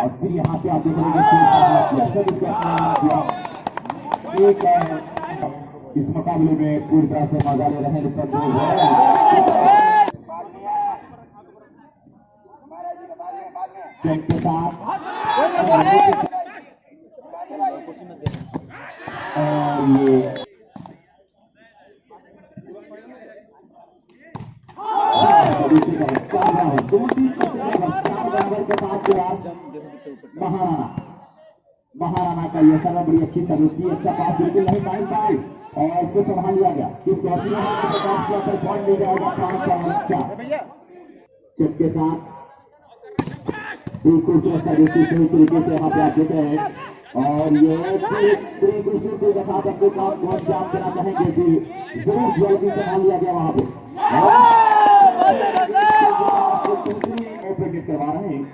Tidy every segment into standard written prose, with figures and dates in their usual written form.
और फिर यहाँ पे आप देखेंगे एक इस मुकाबले में पूरी तरह से मजा ले रहे हैं के साथ महाराणा का ये सर्व बड़ी अच्छी सर्विस थी। अच्छा पास बिल्कुल नहीं टाइम पाई और फिर संभाल लिया गया। किस पॉइंट ले जाएगा 5-4 के साथ बिल्कुल सही तरीके से यहाँ पे आप देख रहे हैं। और ये खूबसूरती के साथ अपने काम को अंजाम देना चाहेंगे कि जरूर जल्दी संभाल लिया गया वहां पे ऑपरेटेड करवा रहे हैं।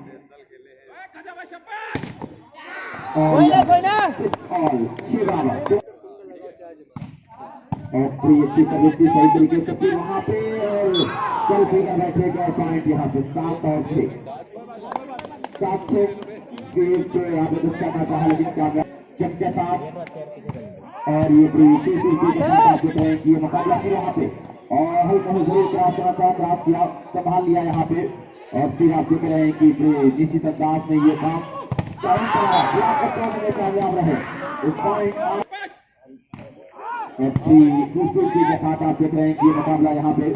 अच्छी सर्विस सही तरीके से फिर वहां पे कल फिर बैठेगा पॉइंट यहाँ पे 7 और 6 यहाँ पे कुछ करना चाहा लेकिन कामयाब के साथ। और ये कि ये मुकाबला फिर वहां पे और हल्का जरूर क्रॉस करना चाहा, क्रॉस किया, संभाल लिया यहाँ पे। और फिर आप देख रहे हैं कि निश्चित अंदाज में ये काम कामयाब रहे। खूबसूरती के साथ आप देख रहे हैं कि ये मुकाबला यहाँ पे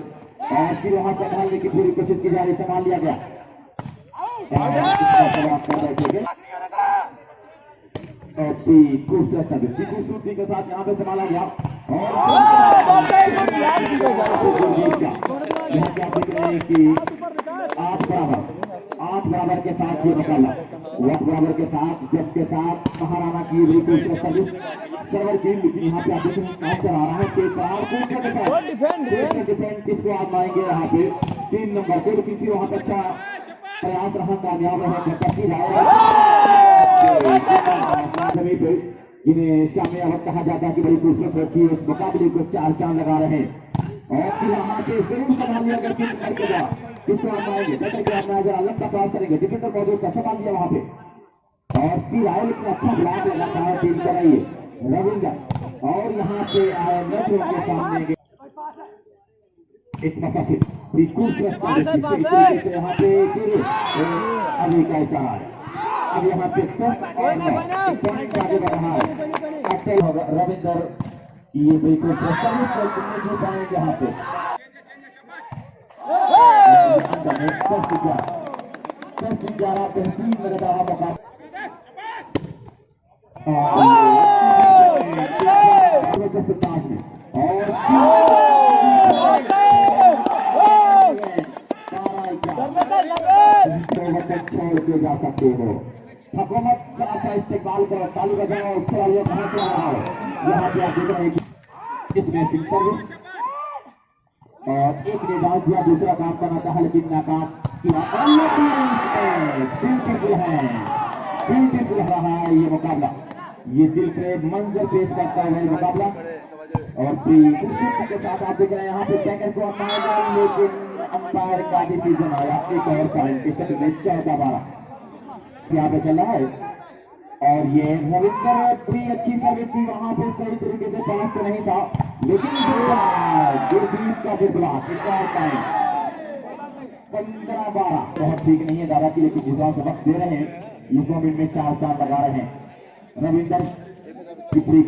और फिर वहां संभालने की पूरी कोशिश की जा रही, संभाल लिया गया। खूबसूरती के साथ यहाँ पे संभाला गया और यहाँ पे आप देख रहे हैं कि 8 बराबर के साथ ये मुकाबला 8 बराबर के साथ जब के साथ महाराणा की बिल्कुल सर्वर की। लेकिन यहाँ पे आप देख रहे हैं काम चला रहा है डिफेंड किसको आजमाएंगे यहाँ पे 3 नंबर को। लेकिन फिर वहां पर अच्छा प्रयास रहा, कामयाब रहे। जिन्हें शामी अवध कहा जाता है कि बड़ी खूबसूरत व्यक्ति उस मुकाबले को 4 चांद लगा रहे हैं। और फिर वहां पे जरूर संभाल लिया किसको आजमाएंगे अलग का प्रयास करेंगे। डिफेंडर मौजूद का संभाल लिया वहां पे और फिर आए लेकिन अच्छा ब्लॉक लगा है टीम कर रही है रविंद्र। और यहाँ पे आए नेट के सामने एक मौका फिर खूबसूरत यहाँ पे अभी का इशारा है। अब यहाँ पे पॉइंट आगे बढ़ रहा है रविंद्र। ये बिल्कुल पाएंगे यहाँ पे बेहतरीन लग रहा मौका छोड़ के जा सकते हो। हुकूमत का ऐसा इस्तेमाल करो, ताली बजाओ, खिलाड़ियों को हाथ लगाओ। यहाँ पे आप देख रहे हैं कि इसमें सर्विस और एक ने डाल दिया, दूसरा काम करना चाहा लेकिन नाकाम किया। ब्यूटीफुल रहा है ये मुकाबला, ये दिल पे मंजर पेश करता है मुकाबला। और खूबसूरती के साथ आप देख रहे हैं यहाँ पे सेकंड को अंपायर, लेकिन अंपायर का डिसीजन आया एक और पॉइंट के शक्ल में 14-12 यहाँ पे चल रहा है। और ये रविंद्र भी अच्छी सर्विस थी, वहां पे सही तरीके से पास तो नहीं था लेकिन गुरदीप का ब्लॉक 15-12 बहुत ठीक नहीं है दादा की, लेकिन जिस तरह से वक्त दे रहे हैं युगों में 4 लगा रहे हैं। रविंद्र सही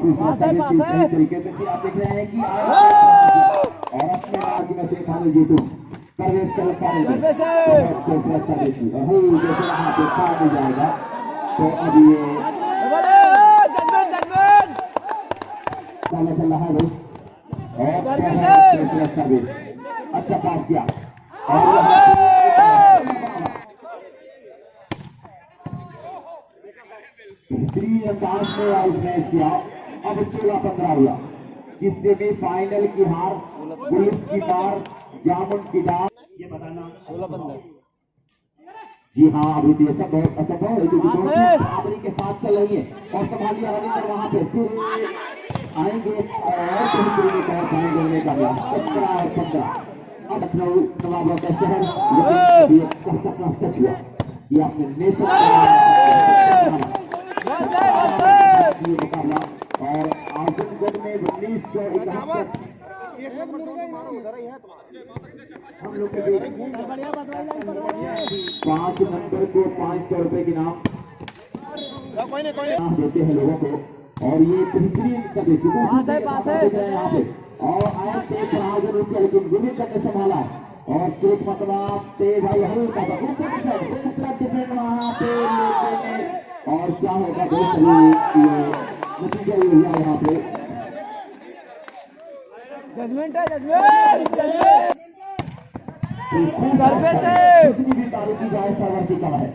तरीके से आप देख रहे हैं कि और अपने राज्य में से फाइनल जीतू प्रवेश कर जाएगा। तो अब ये चल रहा है और अच्छा पास किया अंदाज में आउटमेस किया। अब 16-15 हुआ, किससे भी फाइनल की हार, पुलिस की मार, जामुन की दाल। ये बताना 16-15 जी हाँ, अभी ये सब बहुत असंभव है क्योंकि बराबरी के साथ चल रही है। और संभालिया रविंद्र वहां पे फिर आएंगे और पाएंगे का 17-15। अब लखनऊ नवाबों का शहर, लेकिन सच हुआ कि आपने नेशन कि ये मुकाबला। और आजमगढ़ में 1971 हम लोग 5 नंबर को 500 रुपए के नाम देते हैं लोगों को। और ये बेहतरीन सभी दिख रहे हैं यहाँ पे। और आया तेज रहा रुपया, लेकिन विनित करके संभाला और एक मतलब तेज आई हल्का सा डिफेंड वहां पे लेके। और क्या होगा दोस्त, नतीजा ये हुआ यहाँ पे जजमेंट है, जजमेंट जितनी भी तारीफ की जाए सर्वर की कम है।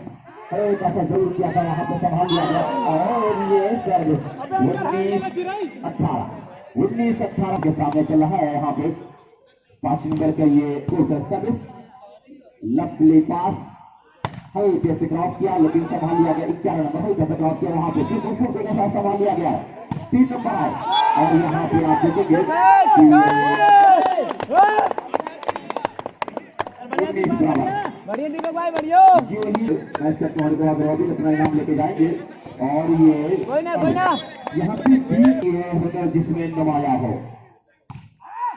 एक ऐसा जरूर किया था वहां पे, संभाल लिया गया। और ये सर्विस 19-18 के सामने चल रहा है यहाँ पे। 5 नंबर का ये सर्विस लवली पास हल्के से क्रॉस किया, लेकिन संभाल लिया गया। 11 नंबर हल्के से क्रॉस किया वहां पे, फिर खूबसूरती के साथ संभाल लिया गया। 3 नंबर आए और यहाँ पे आप देखेंगे बढ़िया दीपक भाई, बढ़िया अपना इनाम लेके जाएंगे। और ये कोई ना यहाँ पे हुनर जिसमें नुमाया हो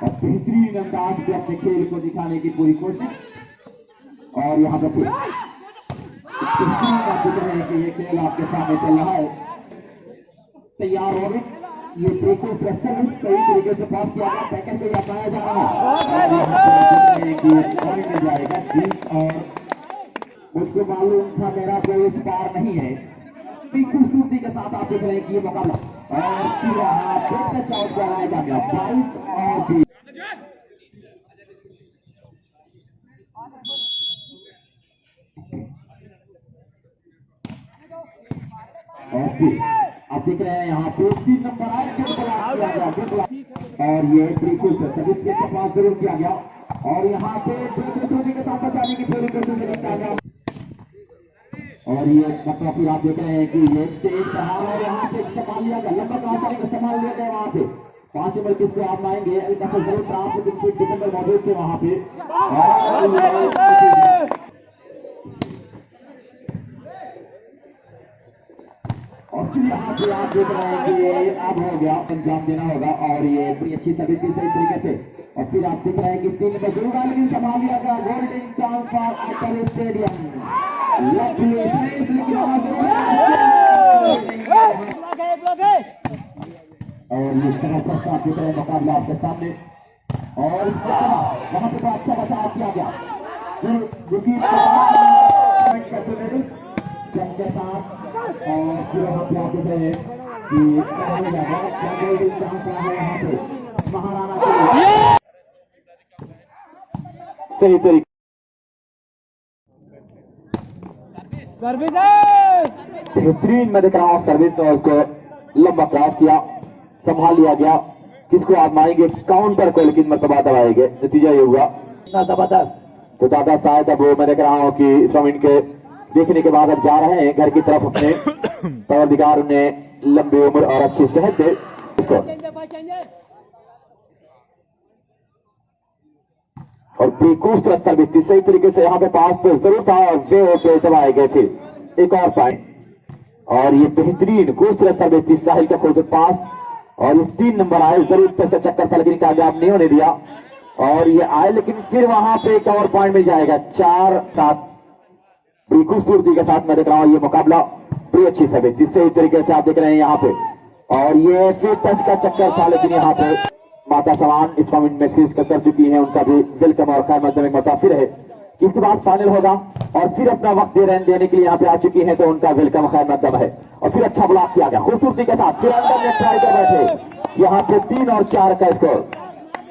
और बेहतरीन अंदाज से अपने खेल को दिखाने की पूरी कोशिश। और यहाँ पे फिर कि ये खेल आपके सामने चल रहा है। तैयार हो गए, ये बिल्कुल सही तरीके से पास किया गया, पैकेट से अपनाया जा रहा है में जाएगा 20। और मुझको मालूम था मेरा कोई इस पार नहीं है। खूबसूरती के साथ आप देख रहे हैं कि ये मुकाबला और फिर आउट कराने का 22 और 20। और फिर आप देख रहे हैं यहाँ पे 3 नंबर आए और ये बिल्कुल सभी के पास जरूर किया गया। और यहाँ पे के साथ बचाने की पूरी कोशिश किया गया। और ये मतलब फिर आप देख रहे हैं कि ये तेज प्रहार और यहाँ पे संभाल लिया गया, लंबा क्रॉस को संभाल लिया गया। वहाँ पे 5 नंबर किसको आप लाएंगे, जरूर प्राप्त डिफेंडर मौजूद थे वहाँ पे। और फिर यहाँ पे आप देख रहे हैं कि ये अब हो गया, अंजाम देना होगा। और ये बड़ी अच्छी सर्विस की सही तरीके से। और फिर आप देख रहे हैं कि 3 नंबर जरूर आए, लेकिन संभाल लिया गया। Golden chance for Atal stadium lovely और इस तरह से आप देख रहे हैं मुकाबला आपके सामने। और वहां पे बड़ा अच्छा बचाव किया गया जंग के साथ। और फिर वहां पे आप देख रहे हैं कि चांस है यहाँ पे महाराणा सही तरीके सर्विस बेहतरीन मैं देख रहा हूँ सर्विस। और उसको लंबा क्रॉस किया, संभाल लिया गया। किसको आजमाएंगे, काउंटर को, लेकिन मरतबा दबाएंगे। नतीजा ये हुआ जबरदस्त। तो दादा शायद अब मैं देख रहा हूँ कि स्वामी के देखने के बाद अब जा रहे हैं घर की तरफ। अपने परवरदिगार उन्हें लंबी उम्र और अच्छी सेहत दे। इसको और खूबसूरत सर्विस सही तरीके से यहाँ पे पास तो जरूर था और वे पे दबाए गए थे। एक और पॉइंट और ये बेहतरीन खूबसूरत सर्विस थी साहिल का खुद पास। और ये 3 नंबर आए, जरूर तो इसका चक्कर था लेकिन कामयाब नहीं होने दिया। और ये आए, लेकिन फिर वहां पे एक और पॉइंट मिल जाएगा। 4-7 बड़ी खूबसूरती के साथ मैं देख रहा हूं ये मुकाबला। बड़ी अच्छी सर्विस सही तरीके से आप देख रहे हैं यहाँ पे। और ये फिर टच का चक्कर था, लेकिन यहाँ पे माता समान इस मोमेंट मैसेज कर चुकी हैं, उनका भी वेलकम और खैर मकदम एक मुताफिर है कि इसके बाद फाइनल होगा। और फिर अपना वक्त देने के लिए यहाँ पे आ चुकी हैं, तो उनका वेलकम खैर मकदम है। और फिर अच्छा ब्लॉक किया गया खूबसूरती के साथ, फिर अंदर में ट्राई कर बैठे। यहाँ पे 3 और 4 का स्कोर,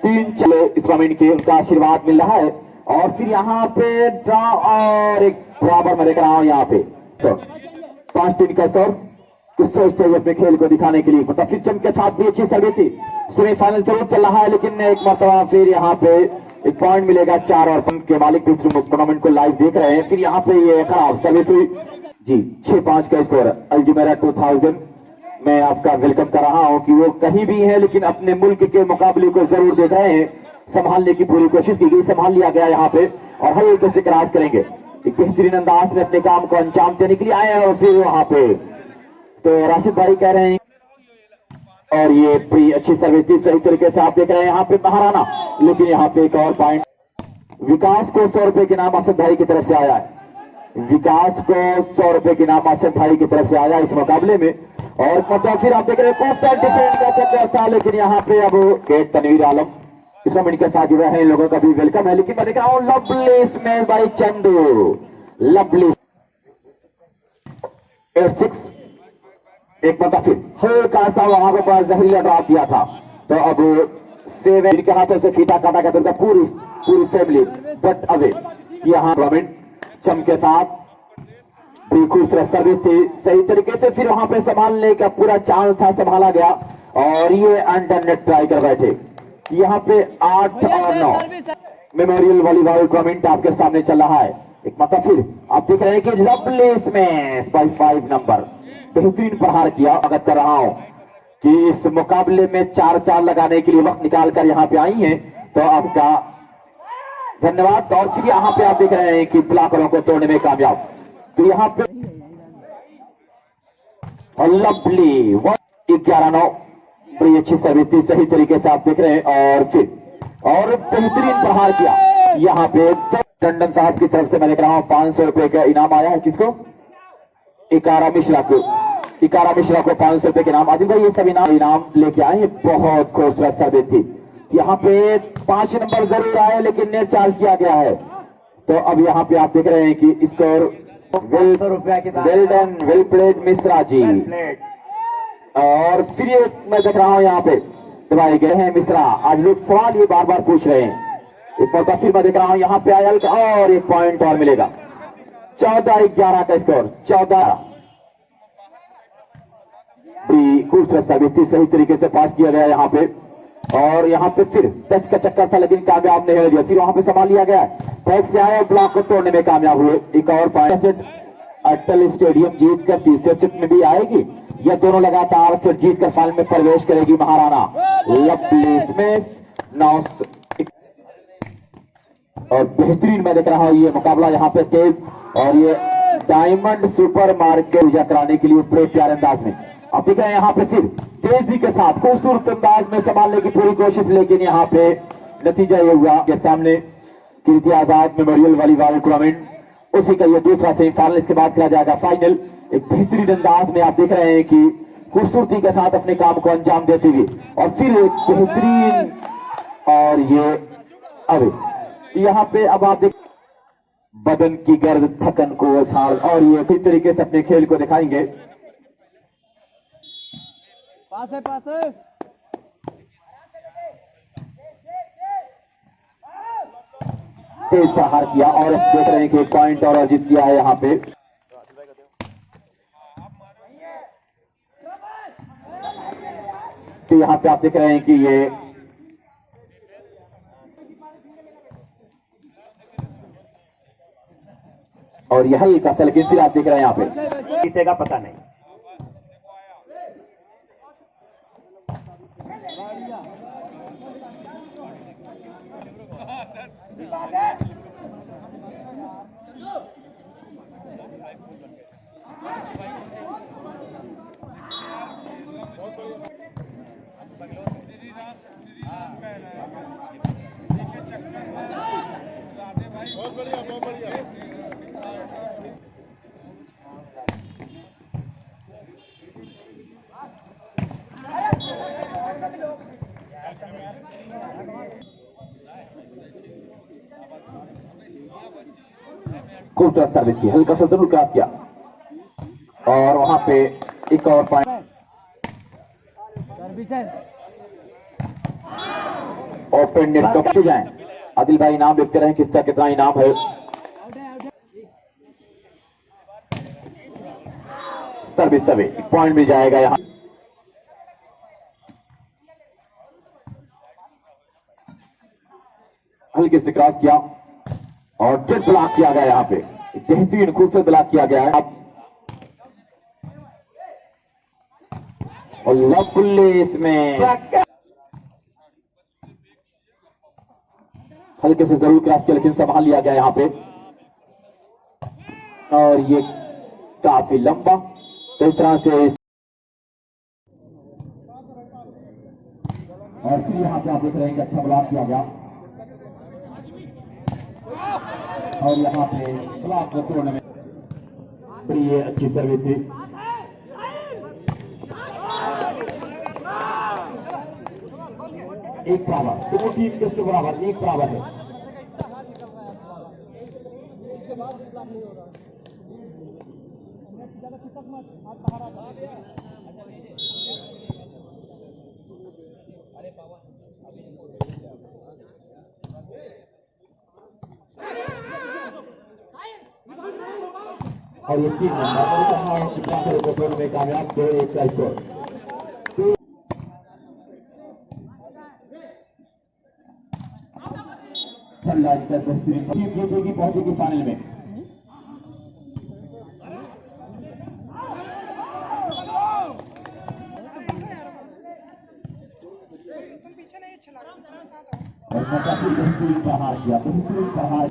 3 चले इस मोमेंट के, उनका आशीर्वाद मिल रहा है। और फिर यहाँ पे ड्रॉ और एक बराबर में देख रहा हूँ यहाँ पे। तो 5-3 का स्कोर। कुछ सोचते हुए अपने खेल को दिखाने के लिए, मतलब फिर चम के साथ भी अच्छी सर्विस थी। सेमीफाइनल जरूर चल रहा है, लेकिन एक मरतबा फिर यहाँ पे एक पॉइंट मिलेगा। 4 और 5 के मालिक भी टूर्नामेंट को लाइव देख रहे हैं। फिर यहाँ पे ये खराब सर्विस हुई जी। 6-5 का स्कोर। अल्जुमेरा 2000 मैं आपका वेलकम कर रहा हूँ कि वो कहीं भी है, लेकिन अपने मुल्क के मुकाबले को जरूर देख रहे हैं। संभालने की पूरी कोशिश की गई, संभाल लिया गया यहाँ पे। और हल्के से क्रॉस करेंगे, एक बेहतरीन अंदाज में अपने काम को अंजाम देने के लिए आए हैं। और फिर वहां पे तो राशिद भाई कह रहे हैं और ये बड़ी अच्छी सर्विस थी, सही तरीके से आप देख रहे हैं यहाँ पे महाराणा। लेकिन यहाँ पे एक और पॉइंट विकास को 100 रुपए के नाम असद भाई की तरफ से आया है। विकास को 100 रुपए के नाम असद भाई की तरफ से आया इस मुकाबले में। और मतलब फिर आप देख रहे हैं कॉन्टैक्ट डिफेंस का चक्कर था, लेकिन यहाँ पे अब गेट तनवीर आलम इस मोमेंट के साथ जुड़े हैं, इन लोगों का भी वेलकम है। लेकिन मैं देख रहा हूँ lovely smell by Chandu, lovely 8-6 एक मतलब फिर हल्का सा वहां पर पास जहरीला ड्रॉप दिया था, तो अब 7 इनके हाथों से फीता काटा गया, तो उनका पूरी फैमिली बट अवे यहाँ गवर्नमेंट चम के साथ बड़ी खूबसूरत सर्विस थी, सही तरीके से फिर वहां पे संभालने का पूरा चांस था, संभाला गया और ये अंडर नेट ट्राई कर बैठे। यहाँ पे 8 और 9 मेमोरियल वॉलीबॉल टूर्नामेंट आपके सामने चल रहा है। एक मतलब फिर आप देख रहे हैं कि लवली स्मैश बाय 5 नंबर बेहतरीन प्रहार किया। अवगत कर रहा हूं कि इस मुकाबले में 4-4 लगाने के लिए वक्त निकालकर यहाँ पे आई हैं, तो आपका धन्यवाद। और फिर यहाँ पे आप देख रहे हैं कि ब्लॉकरों को तोड़ने में कामयाब, तो यहाँ पे लवली 11-9 बड़ी अच्छी सर्विस थी, सही तरीके से आप देख रहे हैं। और फिर और बेहतरीन प्रहार किया यहाँ पे टंडन साहब की तरफ से। मैं देख रहा हूं 500 रुपए का इनाम आया है, किसको? इकारा मिश्रा को 500 रुपए के नाम। आदिल भाई ये सब इनाम लेके आए हैं, बहुत खूबसूरत सर्विस थी। यहाँ पे 5 नंबर जरूर आए लेकिन नेट चार्ज किया गया है, तो अब यहाँ पे आप देख रहे हैं कि score well done, well played Mishra ji. और फिर ये मैं देख रहा हूं यहाँ पे दबाए गए हैं मिश्रा। आज लोग सवाल ये बार बार पूछ रहे हैं, एक मौका फिर मैं देख रहा हूं यहाँ पे आयल और एक पॉइंट और मिलेगा। 14-11 का स्कोर, 14 खूबसूरत सर्विस थी, सही तरीके से पास किया गया यहाँ पे। और यहाँ पे फिर टच का चक्कर था लेकिन कामयाब नहीं हो गया, फिर वहां पे संभाल लिया गया, बैक से आए ब्लॉक को तोड़ने में कामयाब हुए। एक और पॉइंट अटल स्टेडियम जीत कर तीसरे सेट में भी आएगी, यह दोनों लगातार सेट जीत कर फाइनल में प्रवेश करेगी महाराणा। लवली स्मैश 9 और बेहतरीन मैं देख रहा हूं ये मुकाबला यहाँ पे तेज, और ये डायमंड सुपर मार्केट पूजा कराने के लिए बड़े प्यारे अंदाज में आप देख रहे हैं यहाँ पे फिर तेजी के साथ खूबसूरत अंदाज में संभालने की पूरी कोशिश, लेकिन यहाँ पे नतीजा ये हुआ के सामने Kirti Azad memorial volleyball tournament, उसी का ये दूसरा सेमीफाइनल, इसके बाद खेला जाएगा फाइनल। एक बेहतरीन अंदाज में आप देख रहे हैं कि खूबसूरती के साथ अपने काम को अंजाम देती हुई, और फिर एक बेहतरीन और ये अरे यहाँ पे अब आप देख बदन की गर्द थकन को झाड़, और ये किस तरीके से अपने खेल को दिखाएंगे। पास है तेज प्रहार किया और देख रहे हैं कि एक पॉइंट और अर्जित किया है यहाँ पे। तो यहाँ पे आप देख रहे हैं कि ये और यह एक असल, लेकिन फिर आप देख रहे हैं यहाँ पे जीतेगा पता नहीं। बहुत बढ़िया। खूबसूरत सर्विस थी, हल्का सा जरूर क्रॉस किया, और वहां पे एक और पॉइंट सर्विस है। ओपन नेट कब जाए। आदिल भाई इनाम देखते रहे, किसका कितना इनाम है। सर्विस सभी पॉइंट मिल जाएगा यहाँ। हल्के से क्रॉस किया और डेड ब्लॉक किया गया यहाँ पे, बेहतरीन खूबसूरत ब्लॉक किया गया है। और लवली इसमें हल्के से जरूर क्रॉस किया लेकिन संभाल लिया गया यहाँ पे, और ये काफी लंबा, तो इस तरह से और फिर यहाँ पे आप देख रहे हैं कि अच्छा ब्लॉक किया गया और यहाँ पे ब्लॉक को तोड़ने में बड़ी ये अच्छी सर्विस थी। एक बराबर, दोनों टीम के इसके बराबर एक बराबर है। उसके बाद ब्लॉक नहीं हो रहा ज्यादा चिपक मत हाथ बाहर आ अरे पावन और ये टीम नंबर में कामयाब 2-1 का स्कोर। जीतेगी पहुंचेगी फाइनल में। और काफी बेहतरीन प्रहार किया, बेहतरीन प्रहार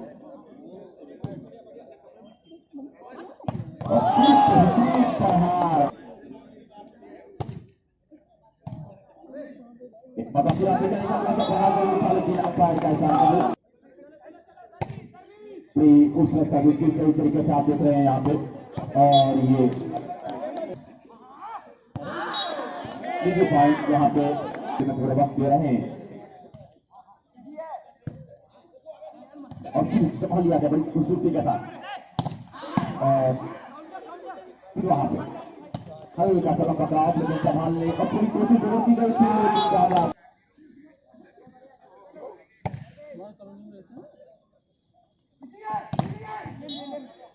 और बेहतरीन प्रहार। मतलब पूरा लेकिन अंपायर का इशारा उस रास्ता बिल्कुल सही तरीके से आप देख रहे हैं यहाँ पे। और ये पॉइंट यहाँ पे थोड़ा वक्त दे रहे हैं और फिर संभाल लिया गया बड़ी खूबसूरती के साथ। और फिर वहां पे हल्का सा पकड़ाव लेकिन संभालने और पूरी कोशिश जरूर की गई थी।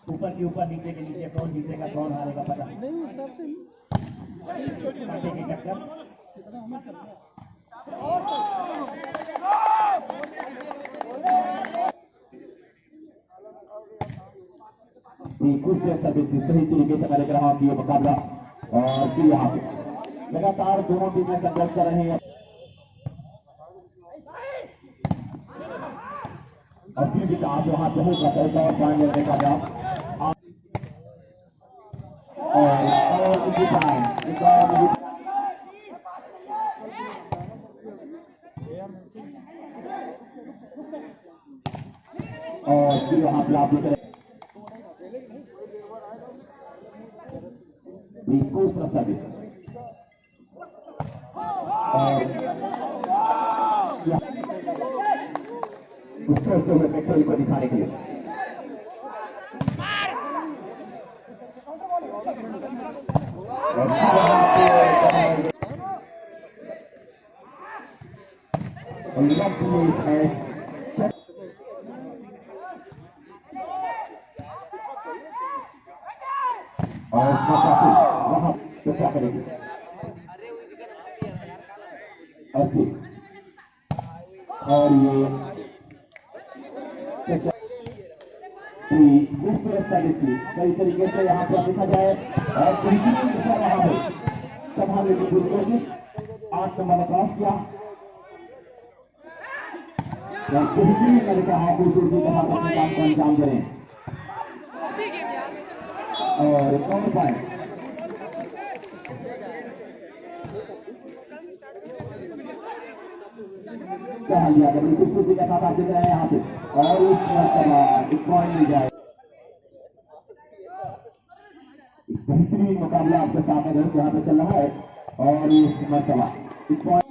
ऊपर के ऊपर नीचे के नीचे कौन जीतेगा कौन हारेगा पता नहीं उस हिसाब से की टक्कर। कुछ देर तक सही तरीके से मैं देख रहा हूँ कि ये मुकाबला और फिर यहाँ पे लगातार दोनों टीमें संघर्ष कर रहे हैं और फिर भी आज वहां पे होगा एक और पॉइंट लेने का जाओ और फिर वहां पे आप देख दूसरा सर्विस सोचते हुए खेल को दिखाने के लिए और वहां क्या करेगी और ये कई तरीके से यहाँ पर देखा जाए और वहां पे संभालने की पूरी कोशिश 8 नंबर ने क्रॉस किया मैंने कहा खूबसूरती के साथ अपने काम को अंजाम दे रहे हैं और कौन पॉइंट क्या लिया बड़ी खूबसूरती के साथ आप देख रहे हैं यहाँ पे और उस पॉइंट मिल जाए। बेहतरीन मुकाबला आपके सामने दोस्त यहाँ पे चल रहा है और इस मरतबा इस पॉइंट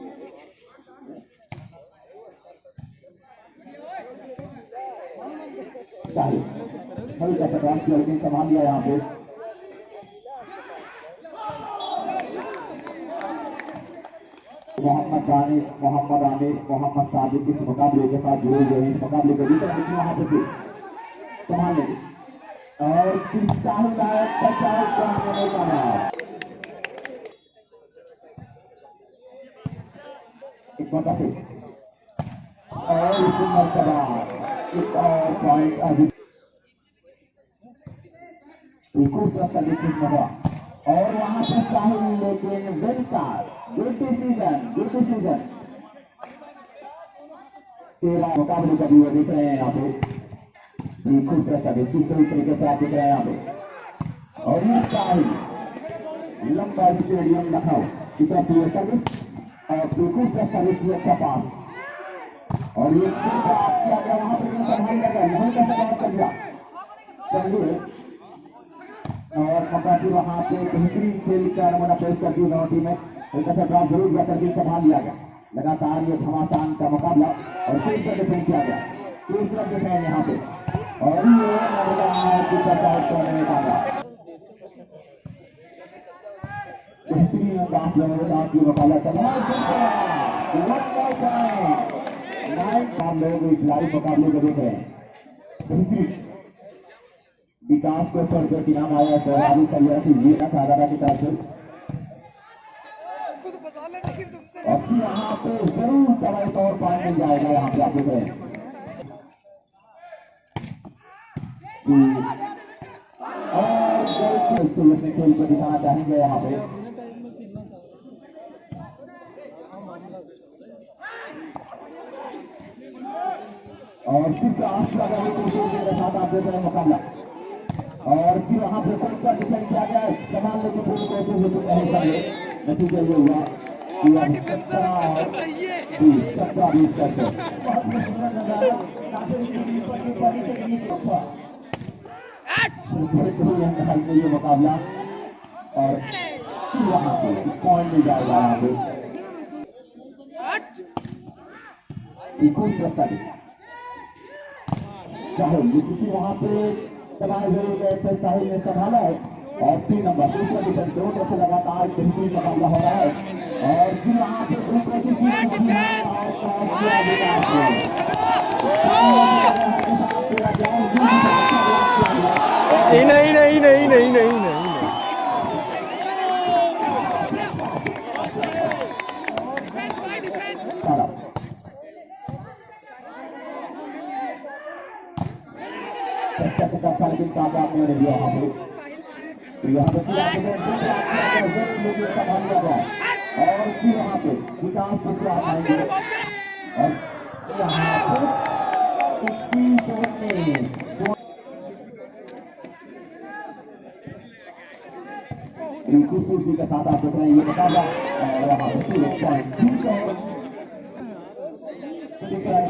हल्का सा क्रॉस किया लेकिन संभाल लिया यहाँ पे मोहम्मद दानिश, मोहम्मद आमिर, मोहम्मद सादिक इस मुकाबले के साथ जुड़े हुए हैं। इस मुकाबले को जीतना लेकिन वहां पे संभाल लेंगे और एक और इस मरतबा एक और पॉइंट अभी और वहां पर साहिल लेकिन वेलकार गुड डिसीजन 13 मुकाबले का व्यू देख रहे हैं यहाँ पे खूबसूरत तरीके से आप देख रहे हैं यहाँ पे और ये साहिल लंबा स्टेडियम लखनऊ की तरफ से सर्विस और बिल्कुल सर्विस अच्छा पास और ये किया गया वहां पर संभाल लगा नहीं का सवाल कर दिया चलिए और कंपाटी वहां पे बेहतरीन खेल का नमूना पेश कर दी दोनों टीमें एक अच्छा ड्रॉप जरूर गया करके संभाल लिया गया लगातार ये घमासान का मुकाबला और फिर से डिफेंड किया गया दूसरा डिफेंड यहाँ पे और ये करने का बेहतरीन अंदाज में की मुकाबला चला हम लोग इस लाइव मुकाबले को देख रहे हैं बेहतरीन विकास को सर के नाम आया सवारी सरिया से ये ना साधारा की तरफ से अब यहाँ पे जरूर दवाई तौर पर मिल जाएगा यहाँ पे आप देख रहे हैं और अपने खेल को दिखाना चाहेंगे यहाँ पे और फिर आठ लगाने के साथ आप देख रहे हैं मुकाबला और फिर वहां पे सबका डिफेंड किया गया संभालने की पूरी कोशिश नहीं कर रहे नतीजा ये हुआ कि अब 17-20 करके ये मुकाबला और फिर वहां पे पॉइंट मिल जाएगा यहाँ पे साहिल क्योंकि वहां पे दबाए जरूर गए थे साहिल ने संभाला है और 3 नंबर दूसरा डिफेंस दोनों तरफ से लगातार बेहतरीन मुकाबला हो रहा है और फिर वहां पे दूसरे नहीं लेकिन कामयाब नहीं रही यहाँ पे यहाँ पे और फिर यहाँ पे विकास को आएंगे और यहाँ पे खूबसूरती के साथ आप देख रहे हैं ये मुकाबला और यहाँ पे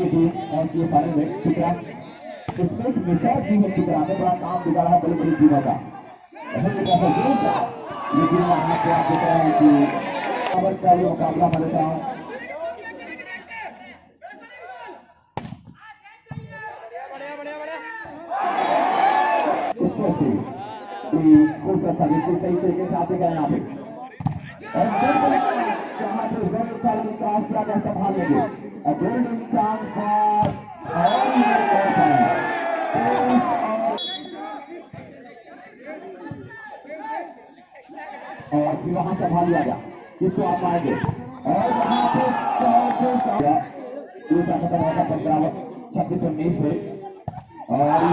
टीम और ये फाइनल में ठीक है स्टेट मिसाइल टीम की तरह बड़ा काम बिगाड़ा है बड़ी टीमों का लेकिन यहाँ पे आप देख रहे हैं कि का ये मुकाबला मैं लेता हूँ बिल्कुल सही तरीके से आते गए यहाँ पे और संभाल लेंगे गोल्डन चांस और फिर वहां संभाल लिया गया किसको आप आएंगे और वहां पे 26-19 से और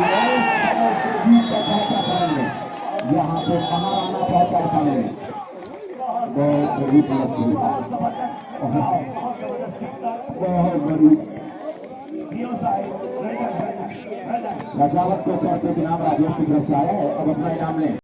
यहाँ पे महाराणा पहुंचा खाने में बहुत बड़ी रजावत को सौ रुपये के नाम राजेश की तरफ से आया है अब अपना इनाम लें